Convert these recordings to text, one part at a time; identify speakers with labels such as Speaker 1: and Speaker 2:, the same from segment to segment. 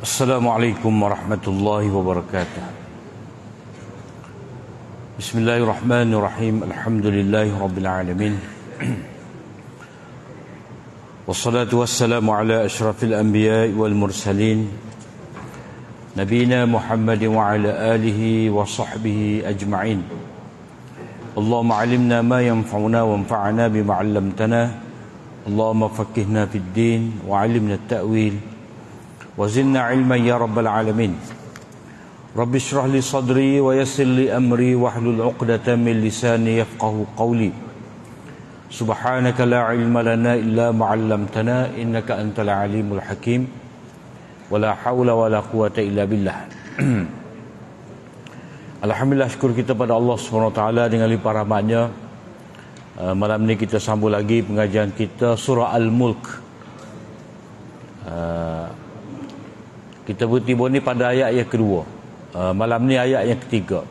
Speaker 1: Assalamualaikum warahmatullahi wabarakatuh. Bismillahirrahmanirrahim. Alhamdulillahi rabbil alamin. Wassalatu wassalamu ala asyrafil anbiya'i wal mursalin nabiyina Muhammadin wa ala alihi wa sahbihi ajma'in. Allahumma alimna ma yanfa'una wanfa'na bima 'allamtana. Allahumma faqqihna fid din wa 'allimna at-ta'wil وزدنا علما يا رب العالمين. رب اشرح لي صدري ويسر لي أمري واحلل عقدة من لساني يفقه قولي. سبحانك لا علم لنا إلا ما علمتنا إنك أنت العليم الحكيم ولا حول ولا قوة إلا بالله. Alhamdulillah, syukur kita pada Allah SWT dengan limpah rahmatnya. Malam ni kita sambung lagi pengajian kita surah Al-Mulk. Kita bertimbun ni pada ayat yang kedua. Malam ni ayat yang ketiga.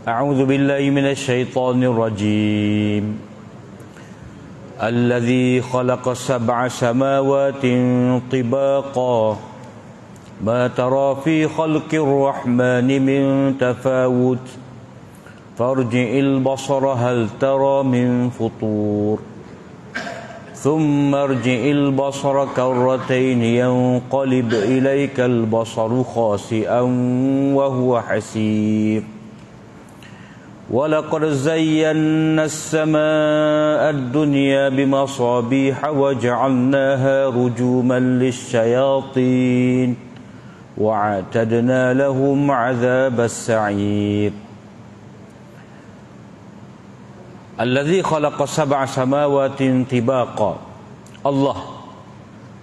Speaker 1: A'udzu billahi minasyaitonir rajim. Allazi khalaqa sab'a samawatin tibaqa. Ma tara fi khalqir rahmani min tafawut. Farji'il basara hal tara min futur. ثم ارجع البصر كرتين ينقلب إليك البصر خاسئا وهو حسير ولقد زينا السماء الدنيا بمصابيح وجعلناها رجوما للشياطين وأعتدنا لهم عذاب السعير Allazi khalaqa sab'a samawatin tibaqa. Allah,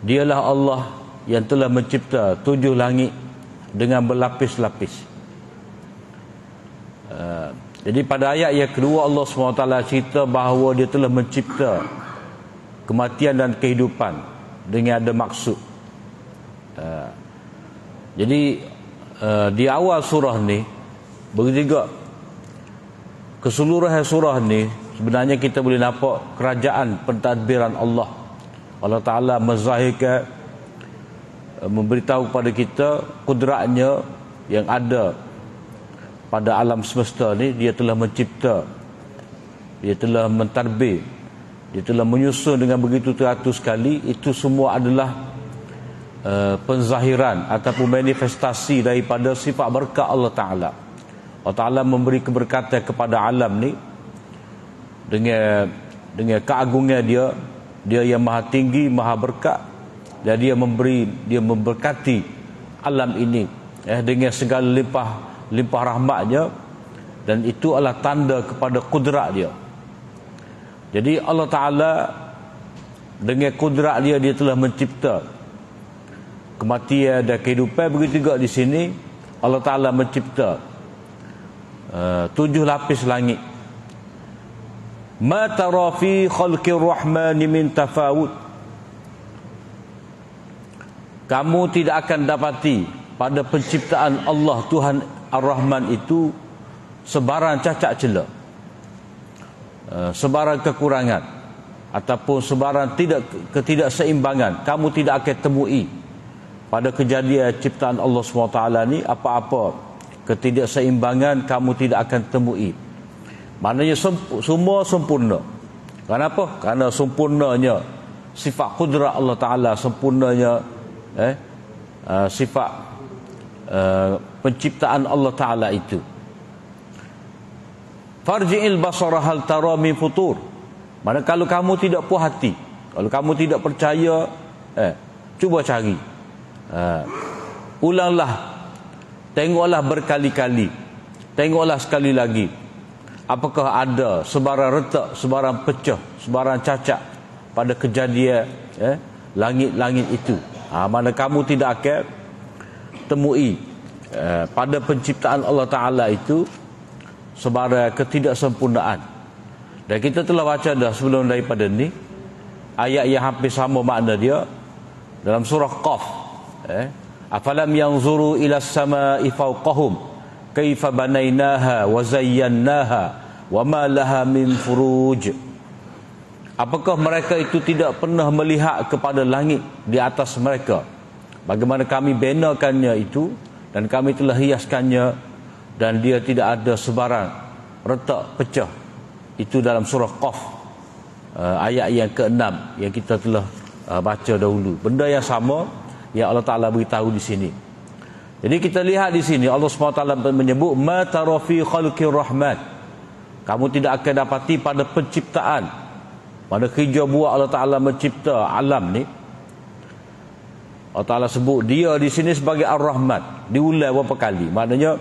Speaker 1: dialah Allah yang telah mencipta 7 langit dengan berlapis-lapis. Jadi pada ayat yang kedua Allah SWT cerita bahawa dia telah mencipta kematian dan kehidupan dengan ada maksud. Jadi di awal surah ni bertiga keseluruhan surah ni sebenarnya kita boleh nampak kerajaan pentadbiran Allah. Allah Ta'ala menzahirkan, memberitahu kepada kita kudratnya yang ada pada alam semesta ni. Dia telah mencipta, dia telah mentadbir, dia telah menyusun dengan begitu teratur sekali. Itu semua adalah penzahiran ataupun manifestasi daripada sifat berkat Allah Ta'ala. Allah Ta'ala memberi keberkatan kepada alam ni dengan keagungan dia. Dia yang maha tinggi, maha berkat, dan dia memberkati alam ini dengan segala limpah rahmatnya, dan itu adalah tanda kepada kudrat dia. Jadi Allah Ta'ala dengan kudrat dia, dia telah mencipta kematian dan kehidupan. Begitu juga di sini Allah Ta'ala mencipta 7 lapis langit. Ma tara fi khalqir rahmani min tafawut. Kamu tidak akan dapati pada penciptaan Allah Tuhan Ar-Rahman itu sebarang cacat celah, sebarang kekurangan ataupun sebarang ketidakseimbangan. Kamu tidak akan temui pada kejadian ciptaan Allah SWT ni apa-apa ketidakseimbangan kamu tidak akan temui. Maknanya semua sempurna. Kenapa? Kerana sempurnanya sifat kudrat Allah Ta'ala, sempurnanya sifat penciptaan Allah Ta'ala itu. Farji'il basara hal tara min futur. Mana kalau kamu tidak puas hati, kalau kamu tidak percaya, cuba cari, ulanglah, tengoklah berkali-kali, tengoklah sekali lagi. Apakah ada sebarang retak, sebarang pecah, sebarang cacat pada kejadian langit-langit itu. Mana kamu tidak akan temui pada penciptaan Allah Ta'ala itu sebarang ketidaksempurnaan. Dan kita telah baca dah sebelum daripada ni ayat yang hampir sama makna dia dalam surah Qaf. Afalam yanzuru ila as-sama'i fawqahum kaifa banainaha wa zayyannaha wa ma laha min furuj Apakah mereka itu tidak pernah melihat kepada langit di atas mereka, bagaimana kami benakannya itu, dan kami telah hiaskannya, dan dia tidak ada sebarang retak pecah. Itu dalam surah Qaf, ayat yang ke-6 yang kita telah baca dahulu. Benda yang sama yang Allah Ta'ala beritahu di sini. Jadi kita lihat di sini Allah SWT menyebut ma tara fi khalqir rahman. Kamu tidak akan dapati pada penciptaan, pada kerja buat Allah Ta'ala mencipta alam ni. Allah Ta'ala sebut dia di sini sebagai Ar-Rahman. Diulang berapa kali? Maknanya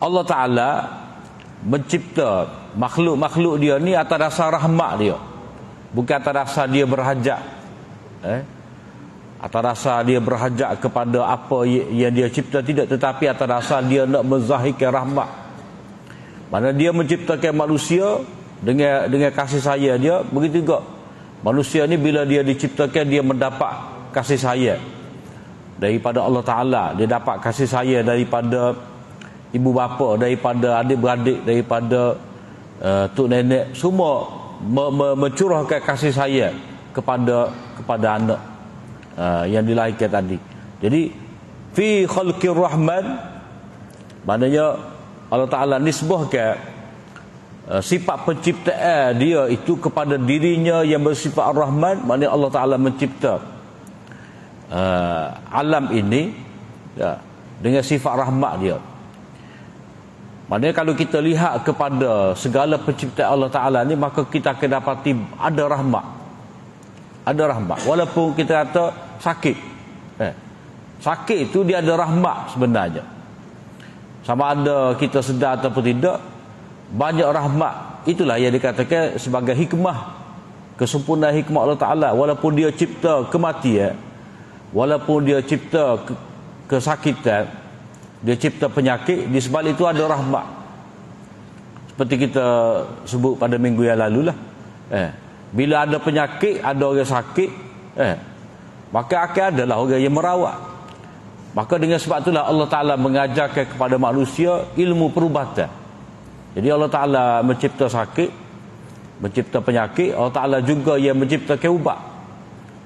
Speaker 1: Allah Ta'ala mencipta makhluk-makhluk dia ni atas dasar rahmat dia, bukan atas dasar dia berhajat, atas dasar dia berhajat kepada apa yang dia cipta, tidak, tetapi atas dasar dia nak menzahirkan rahmat. Mana dia menciptakan manusia dengan kasih sayang dia, begitu juga manusia ni bila dia diciptakan, dia mendapat kasih sayang daripada Allah Ta'ala. Dia dapat kasih sayang daripada ibu bapa, daripada adik-beradik, daripada tok nenek, semua mencurahkan kasih sayang kepada anak yang dilahirkan tadi. Jadi fi khalqir rahman, maknanya Allah Ta'ala nisbahkan sifat penciptaan dia itu kepada dirinya yang bersifat Ar-Rahman. Maknanya Allah Ta'ala mencipta alam ini dengan sifat rahmat dia. Maknanya kalau kita lihat kepada segala penciptaan Allah Ta'ala ni, maka kita akan dapati ada rahmat. Ada rahmat. Walaupun kita kata sakit, sakit itu dia ada rahmat sebenarnya. Sama ada kita sedar ataupun tidak, banyak rahmat. Itulah yang dikatakan sebagai hikmah, kesempurnaan hikmah Allah Ta'ala. Walaupun dia cipta kematian, walaupun dia cipta kesakitan, dia cipta penyakit, di sebalik itu ada rahmat. Seperti kita sebut pada minggu yang lalu lah, bila ada penyakit, ada orang sakit, maka akan adalah orang yang merawat. Maka dengan sebab itulah Allah Ta'ala mengajarkan kepada manusia ilmu perubatan. Jadi Allah Ta'ala mencipta sakit, mencipta penyakit. Allah Ta'ala juga yang menciptakan ubat.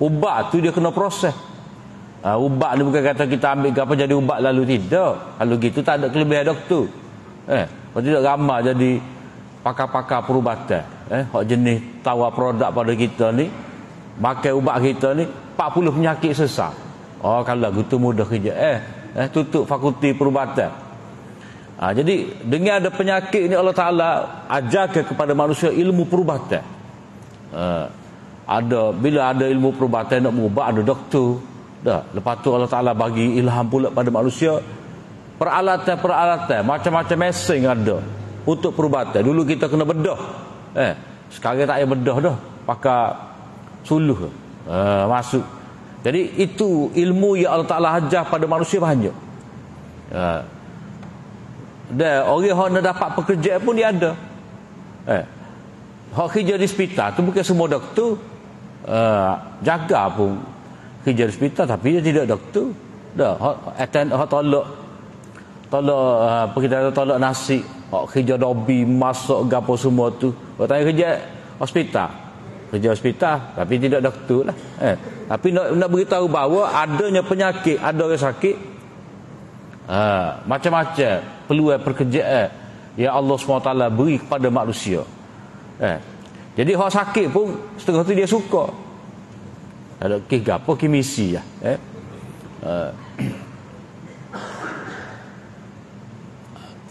Speaker 1: Ubat tu dia kena proses. Ubat ni bukan kata kita ambil apa jadi ubat lalu, tidak. Kalau gitu tak ada kelebihan doktor. Kalau tidak ramai jadi pakar-pakar perubatan. Hak jenis tawar produk pada kita ni, makan ubat kita ni 40 penyakit sesat. Oh, kalau gitu mudah kerja. Tutup fakulti perubatan. Jadi dengan ada penyakit ni Allah Ta'ala ajarkan kepada manusia ilmu perubatan. Bila ada ilmu perubatan nak mengubah, ada doktor. Lepas tu Allah Ta'ala bagi ilham pula pada manusia peralatan-peralatan, macam-macam mesin ada untuk perubatan. Dulu kita kena bedah, sekarang tak payah bedah dah, pakai suluh masuk. Jadi itu ilmu yang Allah Ta'ala ajar pada manusia banyak. Dan orang yang nak dapat pekerjaan pun dia ada. Hak kerja di hospital tu bukan semua doktor. Jaga pun kerja di hospital, tapi dia tidak doktor. Hak tolak nasi, hak kerja dobi, masak gapo semua tu. Hak tanya kerja hospital, kerja hospital tapi tidak doktor lah. Tapi nak beritahu bahawa adanya penyakit, ada orang sakit, macam-macam peluang pekerjaan yang Allah SWT beri kepada manusia. Jadi orang sakit pun setengah tu dia suka. Ada apa misi lah.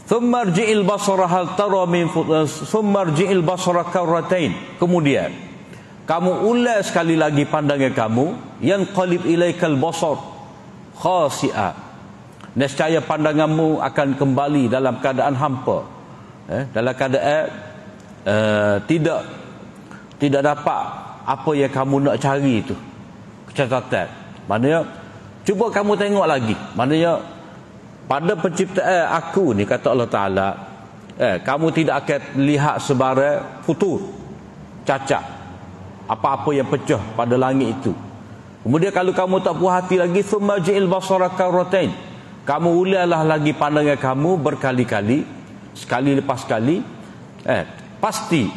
Speaker 1: Thumma rji'il basara hal tara min thumma rji'il basara karratain. Kemudian kamu ulas sekali lagi pandangan kamu, yang qalib ilaikal basar khasi'a. Nescaya pandanganmu akan kembali dalam keadaan hampa, dalam keadaan tidak dapat apa yang kamu nak cari itu, kecacatan. Maknanya cuba kamu tengok lagi, maknanya pada penciptaan aku ni, kata Allah Ta'ala, kamu tidak akan lihat sebarang futur, cacat, apa-apa yang pecah pada langit itu. Kemudian kalau kamu tak puas hati lagi, thumma ji'il basara karratain, kamu ulialah lagi pandangan kamu berkali-kali, sekali lepas sekali, Pasti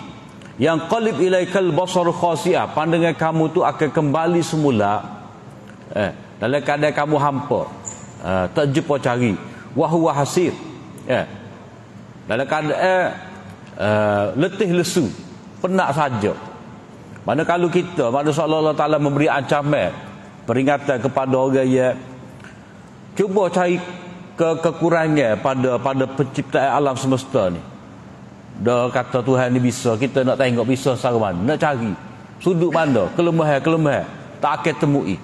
Speaker 1: yang qalib ilaikal basar khasi'ah, pandangan kamu tu akan kembali semula dalam keadaan kamu hampa, tak jumpa cari, wa huwa hasir, dalam keadaan letih lesu, penat saja. Mana kalau kita, mana Allah Ta'ala memberi ancaman, peringatan kepada orang yang cuba cari kekurangan pada penciptaan alam semesta ni. Dah kata Tuhan ni bisa, kita nak tengok bisa secara mana, nak cari sudut mana, kelemahan tak akan temui.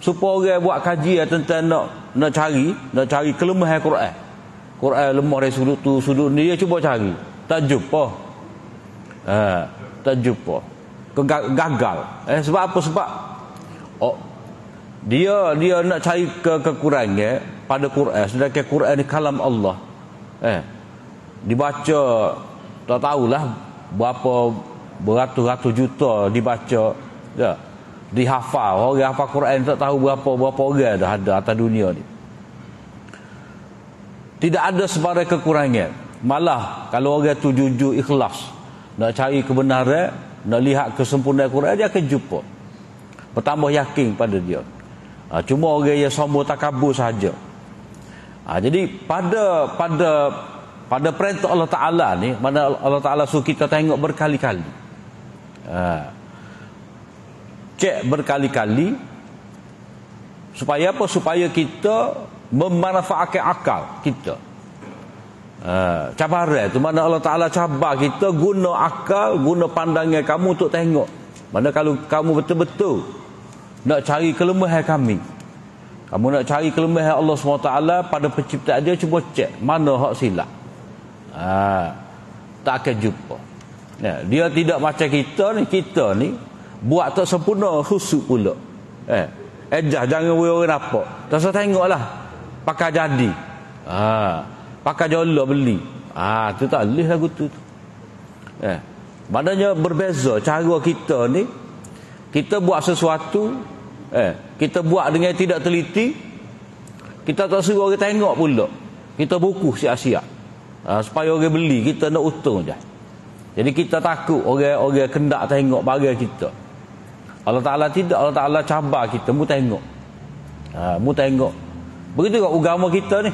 Speaker 1: Supaya orang buat kajian tentang nak cari kelemahan Quran lemah dari sudut tu sudut ni, dia cuba cari, tak jumpa. Tak jumpa, gagal. Sebab apa? Sebab dia nak cari kekurangan pada Quran, sedangkan Quran ni kalam Allah. Dibaca tak tahulah berapa beratus-ratus juta dibaca, dihafal. Orang hafal Quran tak tahu berapa orang dah ada atas dunia ni. Tidak ada sebarang kekurangan. Malah kalau orang tu jujur ikhlas nak cari kebenaran, nak lihat kesempurnaan Quran, dia akan jumpa. Bertambah yakin pada dia. Cuma orang yang sombong takabur saja. Jadi pada perintah Allah Ta'ala ni, mana Allah Ta'ala suruh kita tengok berkali-kali, cek berkali-kali, supaya apa? Supaya kita memanfaatkan akal kita. Cabaran tu mana Allah Ta'ala cabar kita, guna akal, guna pandangan kamu untuk tengok. Mana kalau kamu betul-betul nak cari kelemahan kami, kamu nak cari kelemahan Allah SWT pada penciptaan dia, cuba cek mana hak silap. Tak akan jumpa. Dia tidak macam kita ni buat tak sempurna, khusuk pula. Jangan orang nampak, tak usah tengoklah, pakai jadi, pakai jola beli, tu tak boleh lagu tu. Maknanya berbeza cara kita ni. Kita buat sesuatu, kita buat dengan tidak teliti, kita tak suruh orang tengok pula, kita buku siap-siap, supaya orang beli, kita nak untung je. Jadi kita takut orang kendak tengok barang kita. Allah Ta'ala tidak. Allah Ta'ala cabar kita, mu tengok, mu tengok. Begitu juga agama kita ni,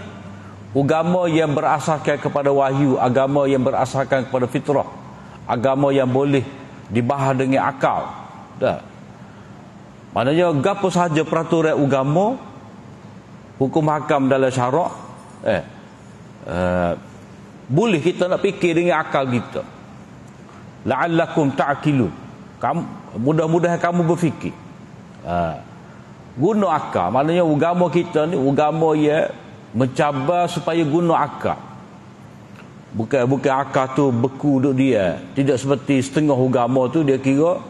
Speaker 1: agama yang berasaskan kepada wahyu, agama yang berasaskan kepada fitrah, agama yang boleh dibahas dengan akal. Maknanya gapo sahaja peraturan agama, hukum hakam dalam syarak, boleh kita nak fikir dengan akal kita. La'allakum ta'qilun. Mudah-mudahan kamu berfikir. Guna akal. Maknanya agama kita ni agama yang mencabar supaya guna akal. Bukan akal tu beku duk dia. Tidak seperti setengah agama tu dia kira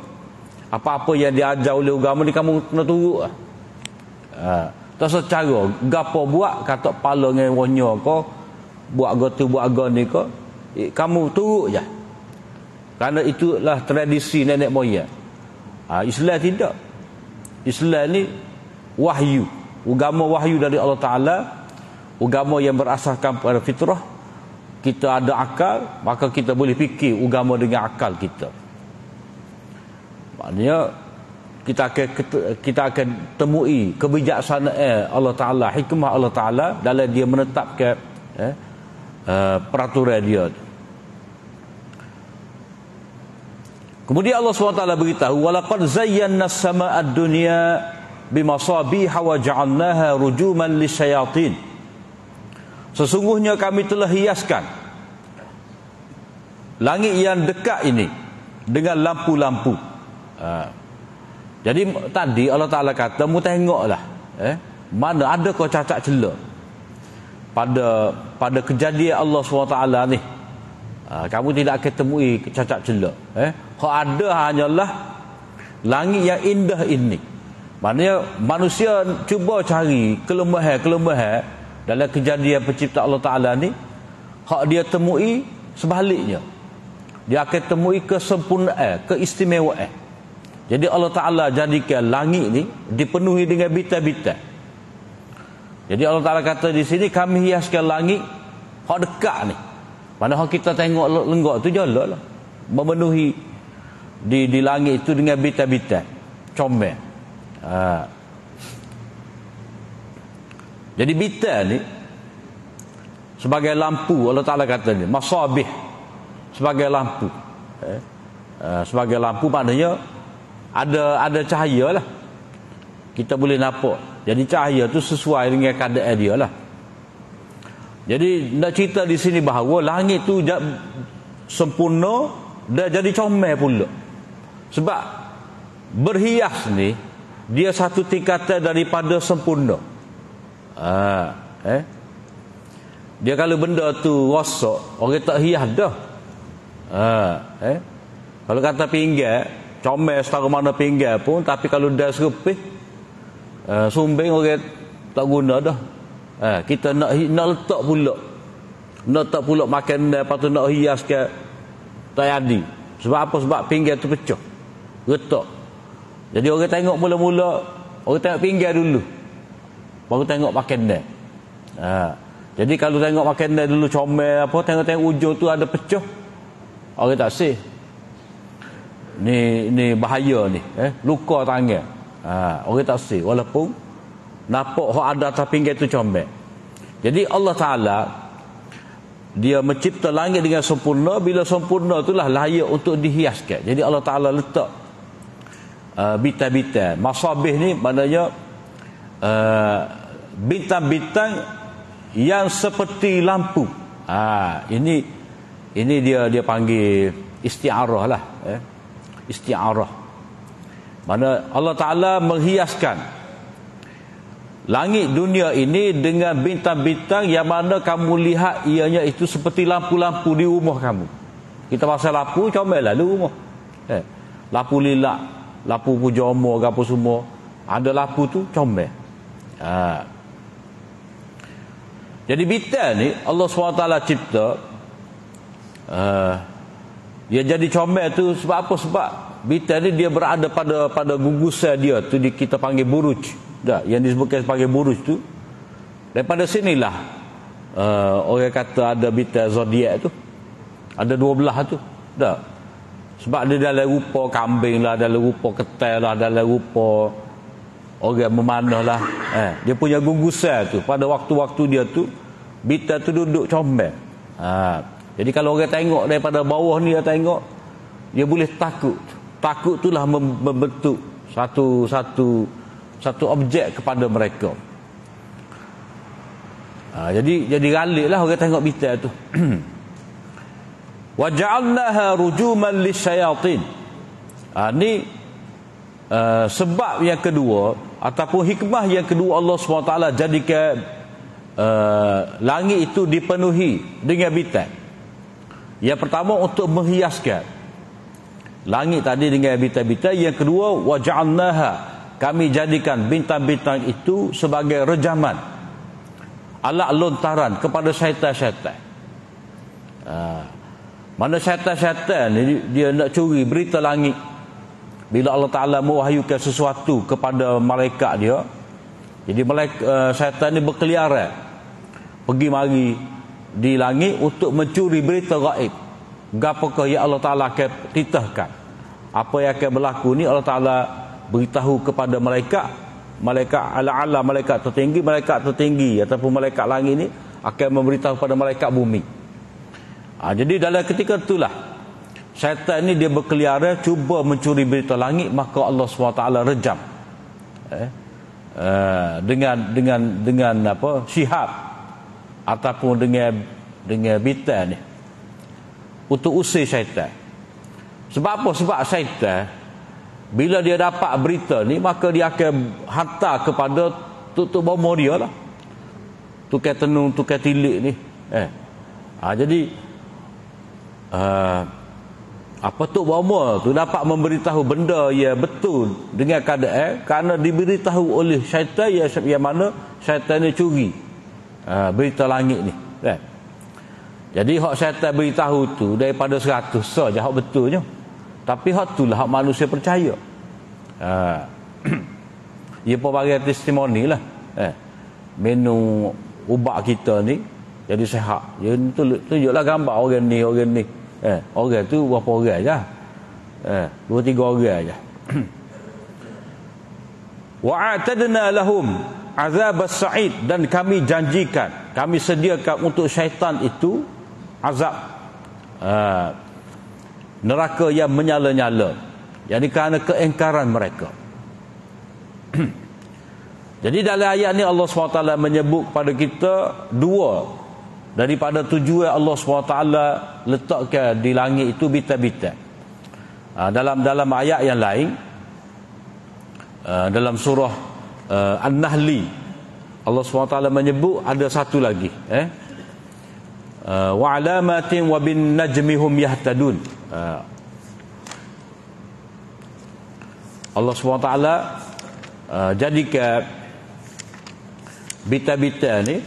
Speaker 1: apa-apa yang diajar oleh agama ni kamu kena turut. Tak secara gapo buat, kata kepala dengan ronya kau buat gotu buat agama ni kau, kamu turut je. Kerana itulah tradisi nenek moyang. Islam tidak. Islam ni wahyu, agama wahyu dari Allah Ta'ala, agama yang berasaskan pada fitrah. Kita ada akal, maka kita boleh fikir agama dengan akal kita. Maknanya kita akan temui kebijaksanaan Allah Ta'ala, hikmah Allah Ta'ala dalam dia menetapkan peraturan dia. Kemudian Allah SWT beritahu, walaqad zayyana as-samaa'a ad-dunya bimasabiha wa ja'alnaha rujuman lisyayatin. Sesungguhnya kami telah hiaskan langit yang dekat ini dengan lampu-lampu. Jadi tadi Allah Ta'ala kata, mu tengoklah mana ada kau cacat celah pada kejadian Allah SWT ni. Kamu tidak akan temui cacat celah. Kau ada hanyalah langit yang indah ini. Maknanya manusia cuba cari kelemahan dalam kejadian pencipta Allah Ta'ala ni, hak dia temui sebaliknya. Dia akan temui kesempurnaan, keistimewaan. Jadi Allah Ta'ala jadikan langit ni dipenuhi dengan bintang-bintang. Jadi Allah Ta'ala kata di sini, kami hiaskan langit hak dekat ni. Mana kita tengok lenggok tu jolok lah. Memenuhi di langit itu dengan bintang-bintang. Comel. Jadi bintang ni sebagai lampu, Allah Ta'ala kata ni, masabih, sebagai lampu. Sebagai lampu maknanya ada cahaya lah. Kita boleh nampak. Jadi cahaya tu sesuai dengan keadaan dia lah. Jadi nak cerita di sini bahawa langit tu sempurna dah jadi comel pula. Sebab berhias ni dia satu tingkatan daripada sempurna. Dia kalau benda tu rosak, orang tak hias dah. Kalau kata pinggan, comel setara mana pinggan pun, tapi kalau dah serupih, sumbing orang tak guna dah. Kita nak letak pula. Nak letak pula makan dia, lepas tu nak hias ke, tak jadi. Sebab apa? Sebab pinggan tu pecah. Retak. Jadi orang tengok mula-mula, orang tengok pinggan dulu. Baru tengok makan dia. Jadi kalau tengok makan dia dulu comel apa, tengok-tengok ujung tu ada pecah, orang tak sih. Ni bahaya ni, luka tangan. Orang tak sih walaupun nampak hak ada atas pinggan tu comel. Jadi Allah Ta'ala dia mencipta langit dengan sempurna. Bila sempurna itulah layak untuk dihiaskan. Jadi Allah Ta'ala letak bintang-bintang. Masabih ni maknanya bintang-bintang yang seperti lampu. Ini dia panggil isti'arah lah. Isti'arah. Mana Allah Ta'ala menghiaskan langit dunia ini dengan bintang-bintang yang mana kamu lihat ianya itu seperti lampu-lampu di rumah kamu. Kita pasal lampu comel lah di rumah. Lampu lilak, lampu pujama, apa semua. Ada lampu tu comel. Jadi bintang ni Allah SWT cipta dia jadi comel tu sebab apa? Sebab bintang ni dia berada pada gugusan dia tu kita panggil buruj. Yang disebutkan sebagai buruj tu, daripada sinilah orang kata ada bintang zodiak tu, ada 12 tu. Sebab dia dalam rupa kambing lah, dalam rupa ketel lah, dalam rupa orang memanah lah. Dia punya gugusan tu pada waktu-waktu dia tu, bintang tu duduk comel. Jadi kalau orang tengok daripada bawah ni, dia tengok, dia boleh takut. Takut itulah membentuk satu objek kepada mereka. Jadi galiklah orang tengok bintang tu. Wa ja'alnaha rujuman lisyayatin. Ni sebab yang kedua ataupun hikmah yang kedua Allah SWT jadikan langit itu dipenuhi dengan bintang. Yang pertama untuk menghiaskan langit tadi dengan bintang-bintang. Yang kedua, wa ja'alnaha, kami jadikan bintang-bintang itu sebagai rejaman, alat lontaran kepada syaitan-syaitan. Mana syaitan-syaitan ni dia nak curi berita langit. Bila Allah Ta'ala mewahyukan sesuatu kepada malaikat dia, jadi syaitan ni berkeliaran pergi mari di langit untuk mencuri berita gaib. Gapakah yang Allah Ta'ala akan titahkan, apa yang akan berlaku ni Allah Ta'ala beritahu kepada malaikat ala-ala, malaikat tertinggi ataupun malaikat langit ni akan memberitahu kepada malaikat bumi. Jadi dalam ketika itulah syaitan ni dia berkeliaran cuba mencuri berita langit, maka Allah SWT rejam dengan apa, syihab ataupun dengan bintang ni untuk usir syaitan. Sebab apa? Sebab syaitan bila dia dapat berita ni, maka dia akan hantar kepada tuk bomo dia lah, tukar tenung, tukar tilik ni. Jadi apa tuk bomo tu dapat memberitahu benda yang betul dengan keadaan, kerana diberitahu oleh syaitan yang mana syaitan ni curi berita langit ni. Jadi hak syaitan beritahu tu daripada 100 saja hak betulnya. Tapi hak itulah hak manusia percaya. Ia pun bagi testimoni lah. Minum ubat kita ni, jadi sehat. Dia tunjuklah gambar orang ni. Orang tu berapa orang je? 2-3 orang je. Wa a'tadna lahum azab as-sa'id, dan kami janjikan, kami sediakan untuk syaitan itu azab neraka yang menyala-nyala, yakni kerana keingkaran mereka. Jadi dalam ayat ni Allah SWT menyebut kepada kita dua daripada tujuan Allah SWT letakkan di langit itu bintang-bintang. Dalam ayat yang lain, dalam surah An-Nahli, Allah SWT menyebut ada satu lagi, wa alamatin wa bin najmihum yahtadun. Allah SWT jadikan bintang-bintang ni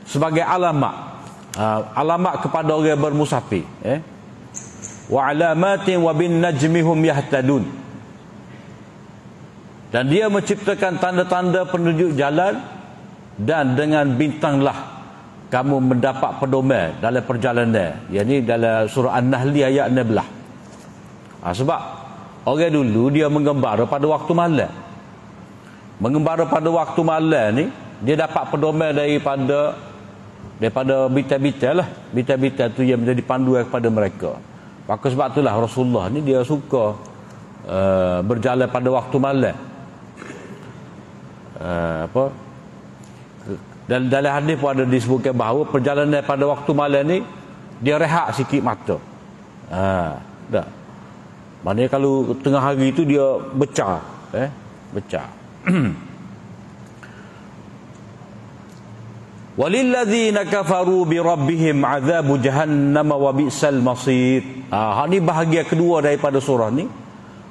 Speaker 1: sebagai alamat kepada orang bermusafir. Wa alamatin wa bin najmihum yahtadun. Dan dia menciptakan tanda-tanda penunjuk jalan, dan dengan bintanglah kamu mendapat pedoman dalam perjalanan. Yang ni dalam surah An-Nahli ayat 16. Sebab orang dulu dia mengembara pada waktu malam. Mengembara pada waktu malam ni dia dapat pedoman daripada bintang-bintang lah. Bintang-bintang tu yang menjadi panduan kepada mereka. Maka sebab itulah Rasulullah ni dia suka berjalan pada waktu malam. Dan dalam hadis pun ada disebutkan bahawa perjalanan pada waktu malam ni dia rehat sikit mata. Dah. Maknanya kalau tengah hari itu dia becah, becah. Walilladzina kafaru bi rabbihim azabu jahannam wa bi'sal masir. Ni bahagian kedua daripada surah ni.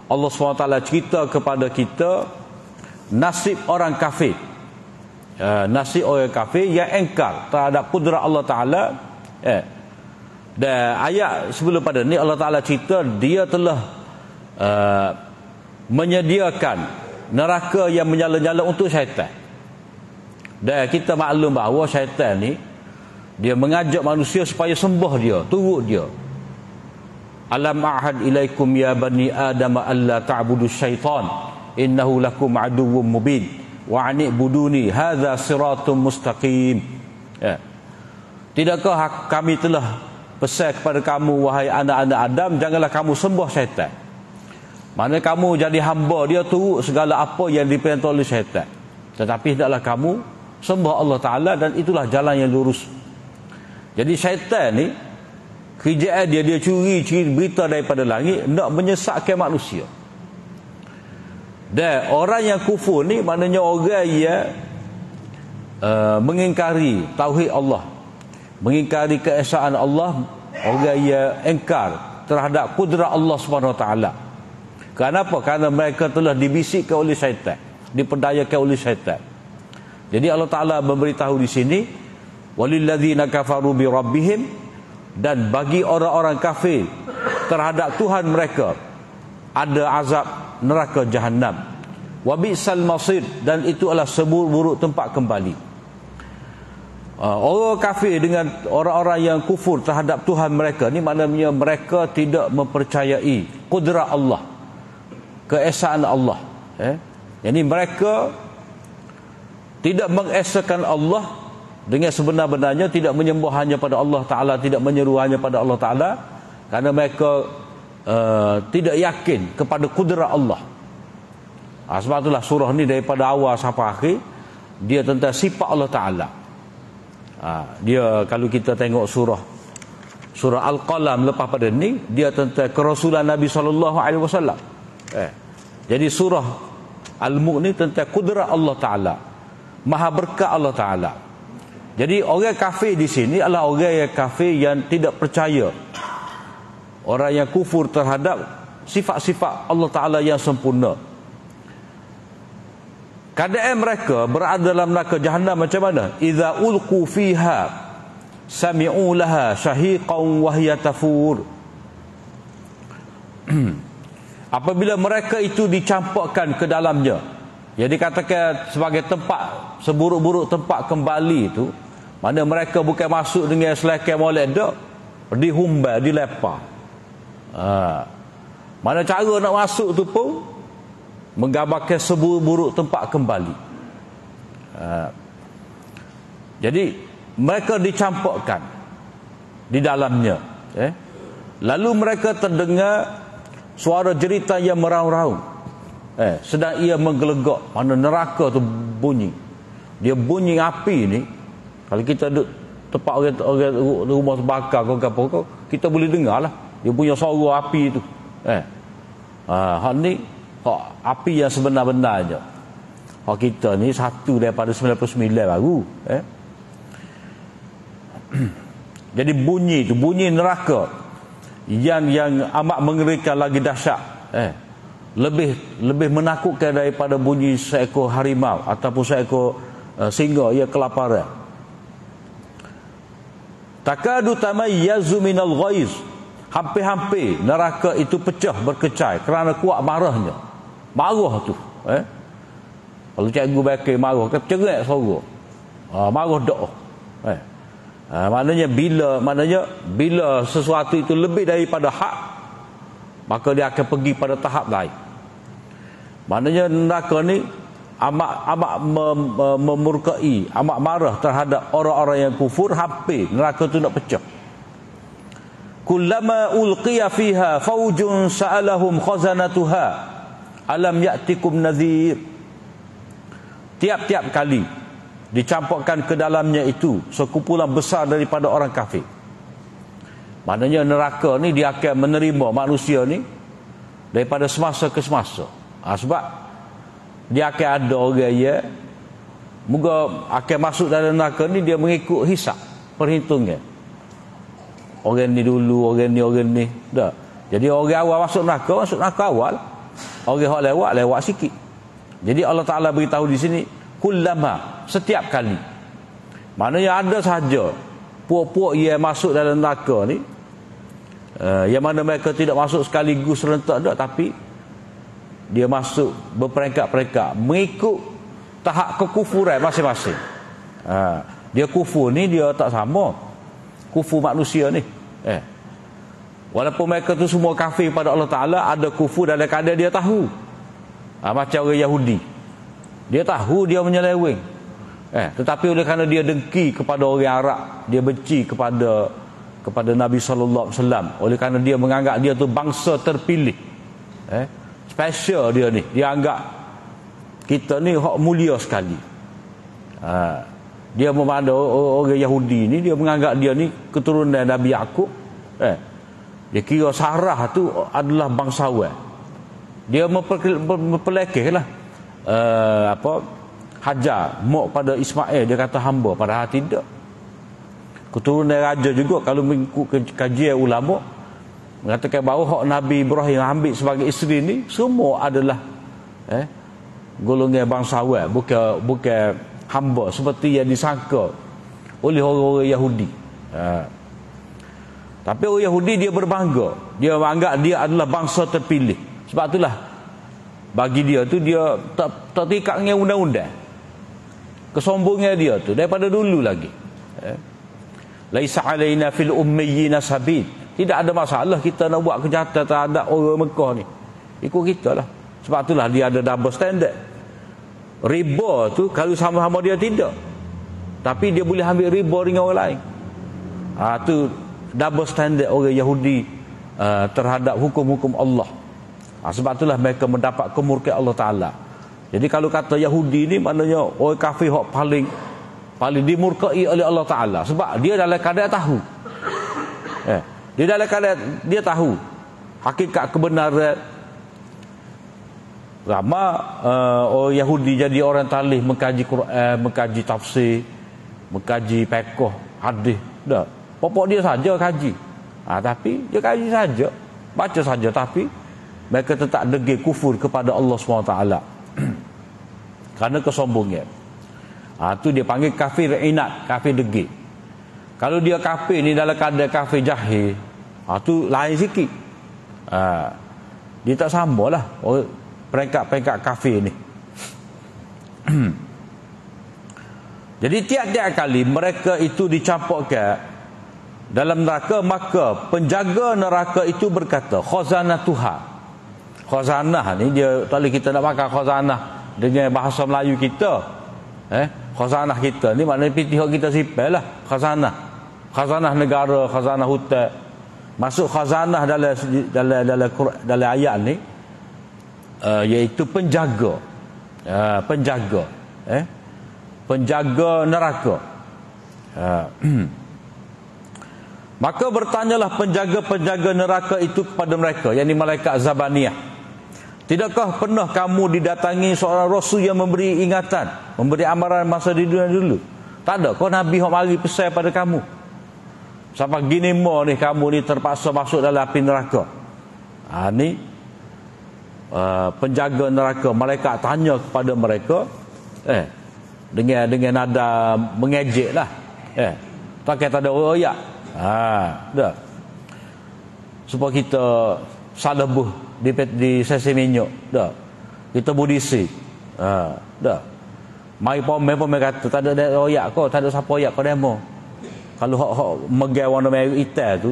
Speaker 1: Allah SWT cerita kepada kita nasib orang kafir. Nasib orang kafir yang engkar terhadap kudrat Allah Ta'ala. Dan ayat sebelum pada ni Allah Ta'ala cerita dia telah menyediakan neraka yang menyala-nyala untuk syaitan. Dan kita maklum bahawa syaitan ni dia mengajak manusia supaya sembah dia, turut dia. Alam a'had ilaikum ya bani adam alla ta'budu syaitan innahu lakum aduwwum mubin wa an'buduni hadza siratun mustaqim. Tidakkah kami telah pesan kepada kamu wahai anak-anak Adam, janganlah kamu sembah syaitan. Mana kamu jadi hamba dia, turut segala apa yang diperintah oleh syaitan, tetapi hendaklah kamu sembah Allah Ta'ala, dan itulah jalan yang lurus. Jadi syaitan ni kerjaan dia curi berita daripada langit, nak menyesatkan manusia. Dan orang yang kufur ni maknanya orang yang mengingkari tauhid Allah, mengingkari keesaan Allah, orang yang engkar terhadap kudrat Allah Subhanahu Wa Taala. Kenapa? Kerana mereka telah dibisikkan oleh syaitan, diperdayakan oleh syaitan. Jadi Allah Ta'ala memberitahu di sini, walilladzina kafaru bi rabbihim, dan bagi orang-orang kafir terhadap Tuhan mereka ada azab neraka Jahannam. Wa bi'sal masir, dan itu adalah seburuk-buruk tempat kembali. Orang kafir dengan orang-orang yang kufur terhadap Tuhan mereka ni maknanya mereka tidak mempercayai kudrat Allah, keesaan Allah. Jadi mereka tidak mengesakan Allah dengan sebenar-benarnya, tidak menyembah hanya pada Allah Ta'ala, tidak menyeru hanya pada Allah Ta'ala, kerana mereka tidak yakin kepada kudrat Allah. Sebab itulah surah ni daripada awal sampai akhir dia tentang sifat Allah Ta'ala. Dia kalau kita tengok surah Al-Qalam lepas pada ni, dia tentang kerasulan Nabi SAW. Jadi surah Al-Mulk ni tentang kudrat Allah Ta'ala, maha berkat Allah Ta'ala. Jadi orang kafir di sini adalah orang yang kafir yang tidak percaya, orang yang kufur terhadap sifat-sifat Allah Ta'ala yang sempurna. Keadaan mereka berada dalam neraka Jahannam macam mana? Idza ulqu fiha sami'u laha syahiqan wa hiya tafur. Apabila mereka itu dicampakkan ke dalamnya, yang dikatakan sebagai tempat seburuk-buruk tempat kembali itu, Mana mereka bukan masuk dengan selekai molek dak, dihumbai, dilepar. Mana cara nak masuk tu pun menggambarkan seburuk tempat kembali. Jadi mereka dicampakkan di dalamnya. Lalu mereka terdengar suara jeritan yang meraung-raung. Sedang ia menggelegak. Mana neraka tu bunyi. Dia bunyi api ni. Kalau kita duduk tempat orang rumah terbakar kau, kita boleh dengar lah. Dia punya suara api tu. Hak ni hak api yang sebenar-benarnya. Hak kita ni satu daripada 99 baru. Jadi bunyi tu, bunyi neraka yang amat mengerikan lagi dahsyat. Lebih menakutkan daripada bunyi seekor harimau ataupun seekor singa ia kelaparan. Takadu tamayyazu minal ghaiz. Hampir-hampir neraka itu pecah berkecai kerana kuat marahnya. Marah tu. Kalau cikgu bakar marah, kan cerak suara. Marah dak. Maknanya bila sesuatu itu lebih daripada hak, maka dia akan pergi pada tahap lain. Maknanya neraka ni amat memurkai, amat marah terhadap orang-orang yang kufur, hampir neraka tu nak pecah. Kullama ulqiya fiha faujun sa'alahum khazanatuha alam ya'tikum nadhir. Tiap-tiap kali dicampakkan ke dalamnya itu sekumpulan besar daripada orang kafir. Maknanya neraka ni dia akan menerima manusia ni daripada semasa ke semasa. Sebab dia akan ada orang ya, moga akan masuk dalam neraka ni, dia mengikut hisab, perhitungan. Orang ni dulu, orang ni. Dah. Jadi orang awal masuk neraka awal. Orang hak lewat sikit. Jadi Allah Ta'ala beritahu di sini, kullama, setiap kali. Maknanya ada sahaja puak-puak yang masuk dalam neraka ni, yang mana mereka tidak masuk sekaligus serentak dak, tapi dia masuk berperingkat-peringkat mengikut tahap kekufuran masing-masing. Dia kufur ni dia tak sama kufur manusia ni. Walaupun mereka tu semua kafir pada Allah Ta'ala, ada kufur dalam keadaan dia tahu. Macam orang Yahudi, dia tahu dia menyeleweng, tetapi oleh kerana dia dengki kepada orang Arab, dia benci kepada Nabi sallallahu alaihi wasallam, oleh kerana dia menganggap dia tu bangsa terpilih, special dia ni, dia anggap kita ni hak mulia sekali. Dia memandang orang Yahudi ni, dia menganggap dia ni keturunan Nabi Yaqub. Dia kira Sarah tu adalah bangsawan. Dia memperlekehlah Hajar mak pada Ismail, dia kata hamba, padahal tidak. Keturunan raja juga kalau mengikut kajian ulama mengatakan bahawa hak Nabi Ibrahim ambil sebagai isteri ni semua adalah golongan bangsawan, bukan hamba seperti yang disangka oleh orang-orang Yahudi. Tapi orang Yahudi dia berbangga, dia menganggap dia adalah bangsa terpilih. Sebab itulah bagi dia tu dia tak terikat dengan undang-undang. Kesombongan dia tu daripada dulu lagi. Laisa alaina fil ummiyina sabil. Tidak ada masalah kita nak buat kejahatan terhadap orang Mekah ni. Ikut kita lah. Sebab itulah dia ada double standard. Riba tu kalau sama-sama dia tidak, tapi dia boleh ambil riba dengan orang lain. Tu double standard orang Yahudi terhadap hukum-hukum Allah. Sebab itulah mereka mendapat kemurkaan Allah Ta'ala. Jadi kalau kata Yahudi ni maknanya orang kafir hak paling dimurkai oleh Allah Ta'ala. Sebab dia dalam keadaan tahu, dia dalam keadaan dia tahu hakikat kebenaran. Ramai orang Yahudi jadi orang talih, mengkaji Quran, mengkaji tafsir, mengkaji fiqh, hadis. Dah, pokok dia saja kaji. Tapi dia kaji saja, baca saja, tapi mereka tetap degil kufur kepada Allah SWT kerana kesombongan. Tu dia panggil kafir inat, kafir degil. Kalau dia kafir ni dalam keadaan kafir jahil, tu lain sikit. Dia tak samalah peringkat-peringkat kafir ni. Jadi tiap-tiap kali mereka itu dicampurkan dalam neraka, maka penjaga neraka itu berkata, khazanah Tuhan. Khazanah ni dia tak boleh kita nak pakai khazanah dengan bahasa Melayu kita. Khazanah kita ni maknanya pihak kita sipil lah. Khazanah. Khazanah negara, khazanah hutan. Masuk khazanah dalam ayat ni iaitu penjaga. Penjaga. Penjaga neraka. Maka bertanyalah penjaga-penjaga neraka itu kepada mereka, yakni malaikat Zabaniyah, tidakkah pernah kamu didatangi seorang rasul yang memberi ingatan, memberi amaran masa di dunia dulu? Tak ada. Kau Nabi yang mari pesan pada kamu. Sampai gini mo ni kamu ni terpaksa masuk dalam api neraka. Ni penjaga neraka, malaikat tanya kepada mereka dengan nada mengejek lah. Tak kata ada royak. Dah. Supaya kita salah buh di sesi minyak. Dah. Kita budisi. Dah. Mai pome kata tak ada royak kau, tak ada siapa royak kau demo. Kalau hok megai warna merah hitam tu,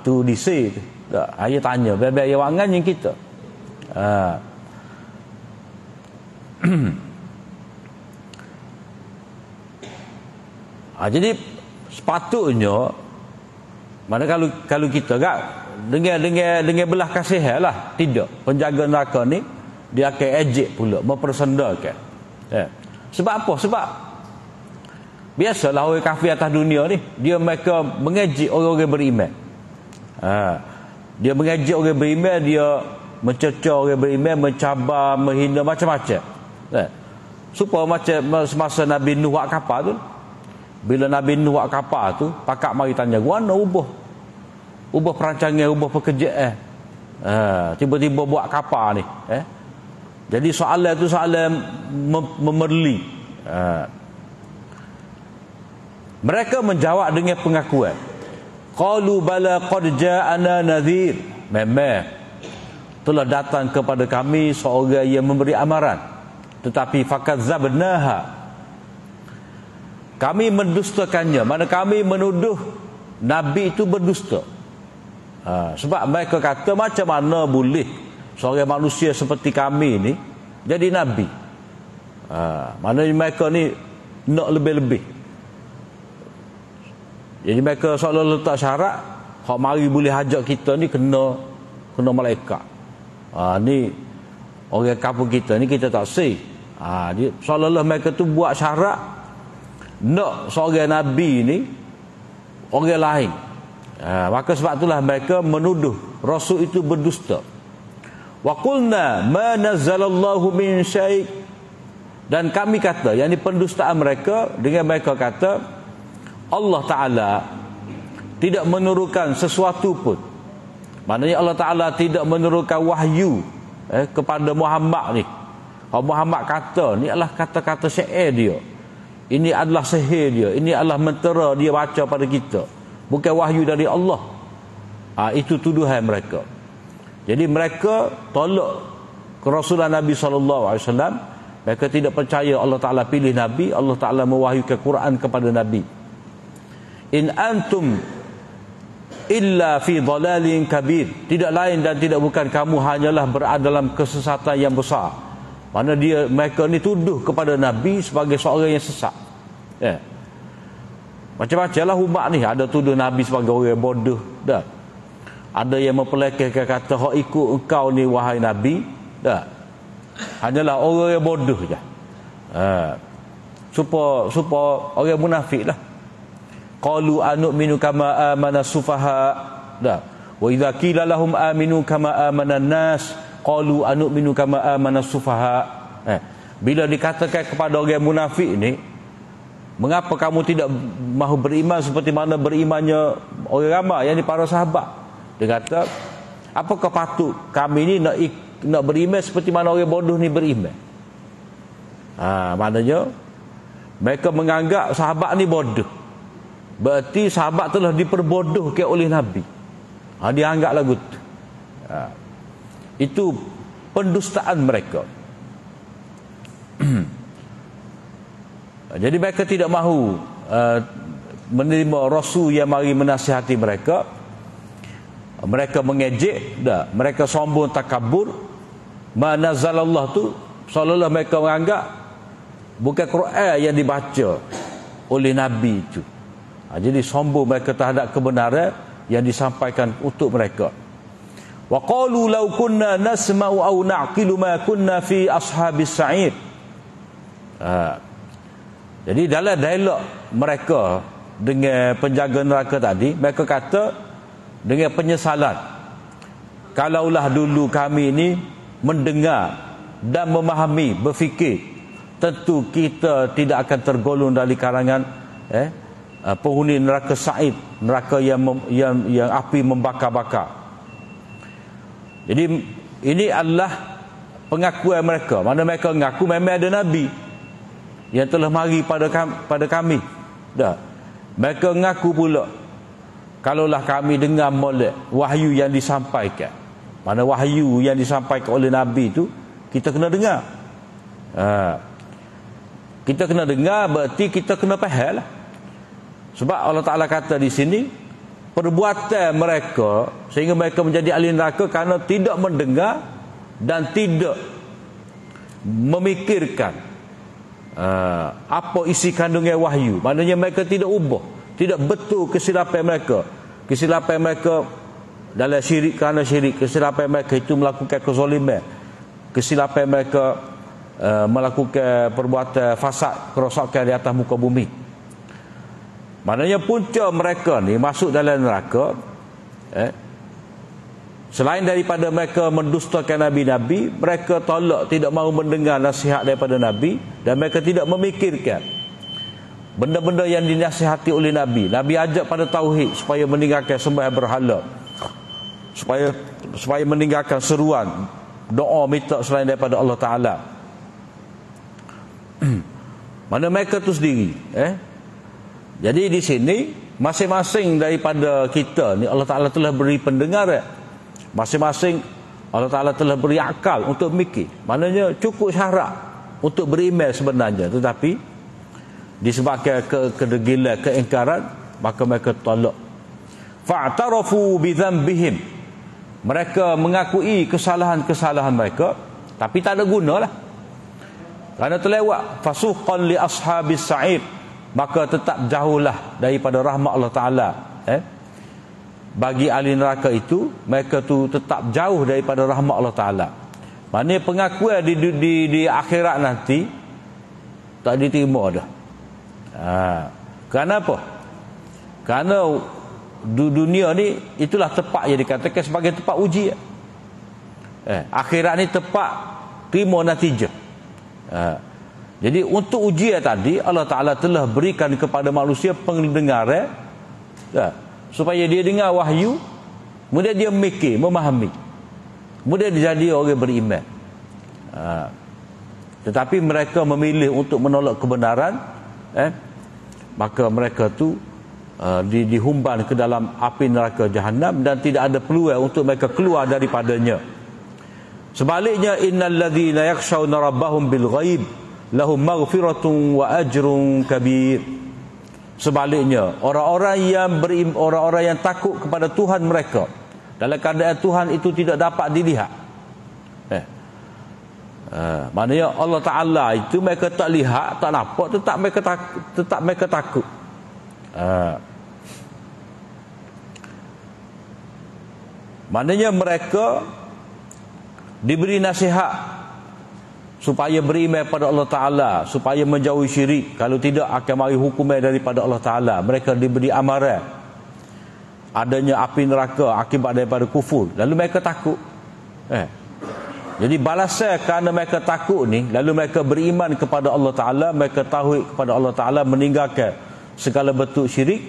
Speaker 1: tu disi tu. Dah. Ayah tanya, bebe ya wangan yang kita. Jadi sepatutnya mana kalau kita dengan belah kasihan lah, tidak, penjaga neraka ni dia akan ejek pula, mempersendakan. Sebab apa? Sebab biasalah orang kafir atas dunia ni, mereka mengejek orang-orang beriman. Dia mengejek orang beriman, dia mencerca orang beriman, mencabar, menghina, macam-macam. Supaya macam semasa Nabi Nuh buat kapal tu, bila Nabi Nuh buat kapal tu, pakak mari tanya, "Mana ubah perancangan, ubah pekerjaan?" Tiba-tiba buat kapal ni. Jadi soalan tu soalan memerli. Mereka menjawab dengan pengakuan. Qalu bala qad ja'ana nadhir. Memang telah datang kepada kami seorang yang memberi amaran, tetapi fakadzabnaha, kami mendustakannya. Mana kami menuduh Nabi itu berdusta. Sebab mereka kata, macam mana boleh seorang manusia seperti kami ni jadi Nabi? Maknanya mereka ni nak lebih-lebih. Jadi mereka seolah letak syarat, hak mari boleh hajat kita ni kena malaikat. Ni orang kampung kita ni kita tak say. Seolah-olah mereka tu buat syarat nak seorang Nabi ni orang lain. Maka sebab itulah mereka menuduh Rasul itu berdusta. Wa qulna ma nazzalallahu min syai', dan kami kata, yakni pendustaan mereka, dengan mereka kata Allah Ta'ala tidak menurunkan sesuatu pun. Maknanya Allah Ta'ala tidak menurunkan wahyu kepada Muhammad ni. Kalau Muhammad kata, ni adalah kata-kata syair dia, ini adalah sihir dia, ini adalah mentera dia baca pada kita, bukan wahyu dari Allah. Itu tuduhan mereka. Jadi mereka tolak kerasulan Nabi SAW. Mereka tidak percaya Allah Ta'ala pilih Nabi, Allah Ta'ala mewahyukan Quran kepada Nabi. In antum illa fi dhalalin kabir. Tidak lain dan tidak bukan kamu hanyalah berada dalam kesesatan yang besar. Mana mereka ni tuduh kepada Nabi sebagai seorang yang sesat. Macam-macam lah umat ni. Ada tuduh Nabi sebagai orang bodoh. Ada yang mempelekehkan kata, hak ikut engkau ni wahai Nabi, hanyalah orang yang bodoh je. Supaya orang munafik lah. Qalu anu'minu kama amana sufaha. Wa idza qila lahum aminu kama amana nas qalu anu'minu kama amana sufaha. Bila dikatakan kepada orang munafik ni, mengapa kamu tidak mahu beriman seperti mana berimannya orang ramai, yakni para sahabat? Dia kata, apakah patut kami ni nak beriman seperti mana orang bodoh ni beriman? Maknanya mereka menganggap sahabat ni bodoh. Berarti sahabat telah diperbodohkan oleh Nabi. Dia anggap lagu tu. Itu pendustaan mereka. Jadi mereka tidak mahu menerima rasul yang mari menasihati mereka. Mereka mengejek, mereka sombong takabur. Ma nazalallah tu seolah-olah mereka menganggap bukan Quran yang dibaca oleh Nabi itu. Jadi sombong mereka terhadap kebenaran yang disampaikan untuk mereka. Wa qalu law kunna nasma'u aw na'qilu ma kunna fi ashabis sa'id. Jadi dalam dialog mereka dengan penjaga neraka tadi, mereka kata dengan penyesalan, kalaulah dulu kami ini mendengar dan memahami, berfikir, tentu kita tidak akan tergolong dari kalangan penghuni neraka Sa'id, neraka yang api membakar-bakar. Jadi ini adalah pengakuan mereka, mana mereka mengaku memang ada Nabi yang telah mari pada kami. Mereka mengaku pula, kalaulah kami dengar molek wahyu yang disampaikan, mana wahyu yang disampaikan oleh Nabi itu kita kena dengar. Kita kena dengar, berarti kita kena faham lah. Sebab Allah Ta'ala kata di sini, perbuatan mereka sehingga mereka menjadi ahli neraka kerana tidak mendengar dan tidak memikirkan apa isi kandungan wahyu. Maknanya mereka tidak ubah, tidak betul kesilapan mereka. Kesilapan mereka dalam syirik kerana syirik, kesilapan mereka itu melakukan kezaliman, kesilapan mereka melakukan perbuatan fasad, kerosakan di atas muka bumi. Maknanya punca mereka ni masuk dalam neraka, selain daripada mereka mendustakan Nabi-Nabi, mereka tolak, tidak mahu mendengar nasihat daripada Nabi, dan mereka tidak memikirkan benda-benda yang dinasihati oleh Nabi. Nabi ajak pada tauhid, supaya meninggalkan sembahyang berhala, supaya meninggalkan seruan doa minta selain daripada Allah Ta'ala. Mana mereka tu sendiri, Jadi di sini masing-masing daripada kita ni Allah Ta'ala telah beri pendengaran, masing-masing Allah Ta'ala telah beri akal untuk mikir. Maknanya cukup syarat untuk beriman sebenarnya, tetapi disebabkan kedegilan, keingkaran, maka mereka tolak. Fa'tarafu bidzambihim, mereka mengakui kesalahan-kesalahan mereka, tapi tak ada gunalah, kerana terlewat. Fasuqan li ashabis sa'id, maka tetap jauhlah daripada rahmat Allah Ta'ala. Bagi ahli neraka itu, mereka tu tetap jauh daripada rahmat Allah Ta'ala. Maknanya pengakuan di akhirat nanti tak diterima dah. Kerana apa? Kerana dunia ni itulah tempat yang dikatakan sebagai tempat ujian. Akhirat ni tempat terima natijah. Jadi untuk ujian tadi Allah Ta'ala telah berikan kepada manusia pendengaran, supaya dia dengar wahyu, kemudian dia mikir, memahami, kemudian dia jadi orang beriman. Tetapi mereka memilih untuk menolak kebenaran, maka mereka tu dihumban ke dalam api neraka Jahannam, dan tidak ada peluang untuk mereka keluar daripadanya. Sebaliknya, innal ladzina yakhshawna rabbahum bil ghaib lahum maghfiratun wa ajrun kabir. Sebaliknya, orang-orang yang takut kepada Tuhan mereka dalam keadaan Tuhan itu tidak dapat dilihat. Maknanya Allah Ta'ala itu mereka tak lihat, tak nampak, tetap mereka takut. Maknanya mereka diberi nasihat supaya beriman pada Allah Ta'ala, supaya menjauhi syirik, kalau tidak akan mari hukuman daripada Allah Ta'ala. Mereka diberi amaran adanya api neraka akibat daripada kufur, lalu mereka takut. Jadi balasan kerana mereka takut ni, lalu mereka beriman kepada Allah Ta'ala, mereka tauhid kepada Allah Ta'ala, meninggalkan segala bentuk syirik,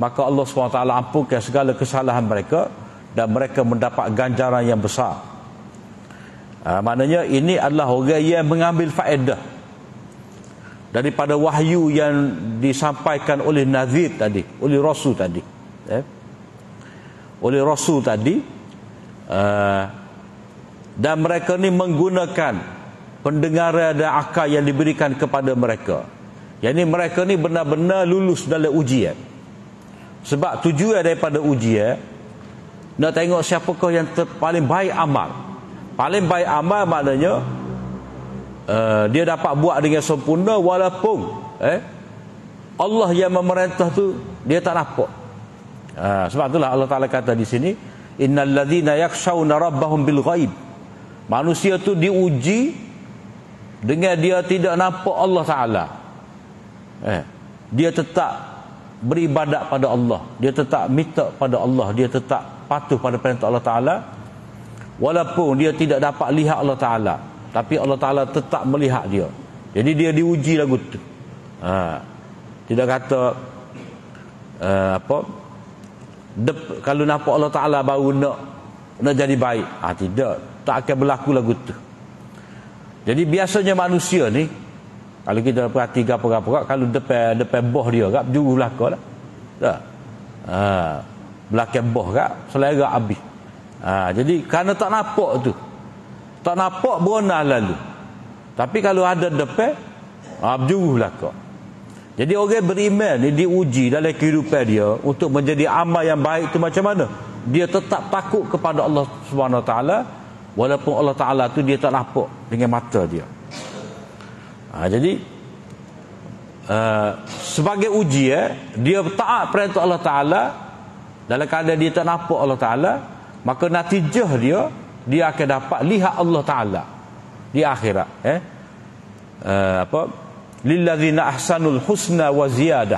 Speaker 1: maka Allah SWT ampunkan segala kesalahan mereka, dan mereka mendapat ganjaran yang besar. Maknanya ini adalah orang yang mengambil faedah daripada wahyu yang disampaikan oleh Nazir tadi, oleh Rasul tadi, oleh Rasul tadi, dan mereka ni menggunakan pendengaran dan akal yang diberikan kepada mereka, Yang ni mereka ni benar-benar lulus dalam ujian. Sebab tujuan daripada ujian nak tengok siapakah yang paling baik amal. Paling baik amal maknanya dia dapat buat dengan sempurna walaupun Allah yang memerintah tu dia tak nampak. Sebab itulah Allah Taala kata di sini, innal ladzina yakhshawna rabbahum bil ghaib. Manusia tu diuji dengan dia tidak nampak Allah Taala. Dia tetap beribadat pada Allah, dia tetap minta pada Allah, dia tetap patuh pada perintah Allah Taala walaupun dia tidak dapat lihat Allah Taala, tapi Allah Taala tetap melihat dia. Jadi dia diuji lagu tu. Tidak kata kalau nampak Allah Taala baru nak jadi baik. Tidak, tak akan berlaku lagu tu. Jadi biasanya manusia ni, kalau kita perhati apa-apa, kalau depan boh dia kat juru belakang lah. Tak. Belakang boh kat selera habis. Jadi kerana tak nampak tu. Tak nampak beronah lalu. Tapi kalau ada depan, juru belakang. Jadi orang beriman ni diuji dalam kehidupan dia untuk menjadi amal yang baik tu macam mana? Dia tetap takut kepada Allah Subhanahu Wa Taala walaupun Allah Taala tu dia tak nampak dengan mata dia. Jadi sebagai uji dia taat perintah Allah Taala dalam keadaan dia tak nampak Allah Taala, maka natijah dia akan dapat lihat Allah Taala di akhirat. Lilladzina ahsanul husna wa ziyadah.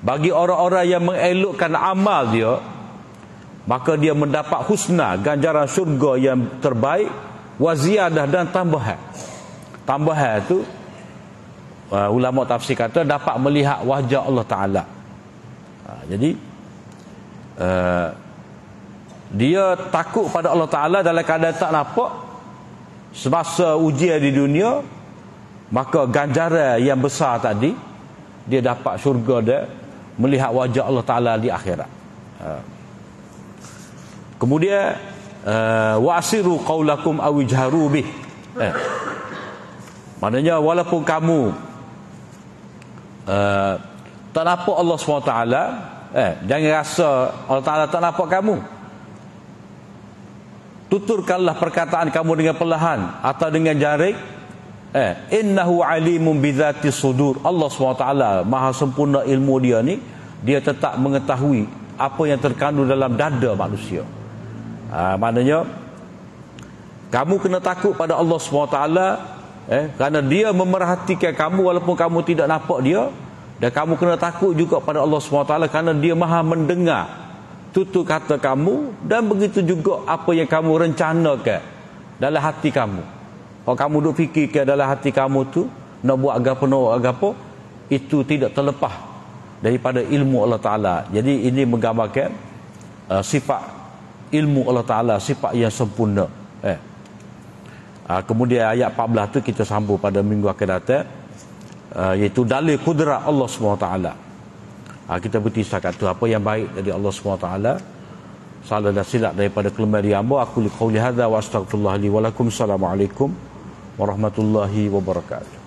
Speaker 1: Bagi orang-orang yang mengelokkan amal dia, maka dia mendapat husna, ganjaran syurga yang terbaik, wa ziyadah, dan tambahan. Tambahan itu ulama tafsir kata dapat melihat wajah Allah Taala. Jadi dia takut pada Allah Taala dalam keadaan tak nampak semasa ujian di dunia, maka ganjaran yang besar tadi dia dapat syurga dia, melihat wajah Allah Taala di akhirat. Kemudian wa asiru qaulakum aw ijharu bih. Maknanya walaupun kamu tak nampak Allah SWT, jangan rasa Allah Ta'ala tak nampak kamu. Tuturkanlah perkataan kamu dengan perlahan atau dengan jarik. Innahu alimun bidzati sudur. Allah SWT maha sempurna ilmu dia ni, dia tetap mengetahui apa yang terkandung dalam dada manusia. Maknanya kamu kena takut pada Allah SWT, kerana dia memerhatikan kamu walaupun kamu tidak nampak dia. Dan kamu kena takut juga pada Allah SWT kerana dia maha mendengar tutur kata kamu, dan begitu juga apa yang kamu rencanakan dalam hati kamu. Kalau kamu duk fikirkan dalam hati kamu tu nak buat agapo, itu tidak terlepas daripada ilmu Allah Ta'ala. Jadi ini menggambarkan sifat ilmu Allah Ta'ala, sifat yang sempurna. Kemudian ayat 14 tu kita sambung pada minggu akan datang, iaitu dalil kudrat Allah SWT. Kita berhenti setakat tu. Apa yang baik dari Allah SWT, salah dan silap daripada kelemahan hamba, aku liqauli hadza wa astaghfirullah li wa lakum. Assalamualaikum warahmatullahi wabarakatuh.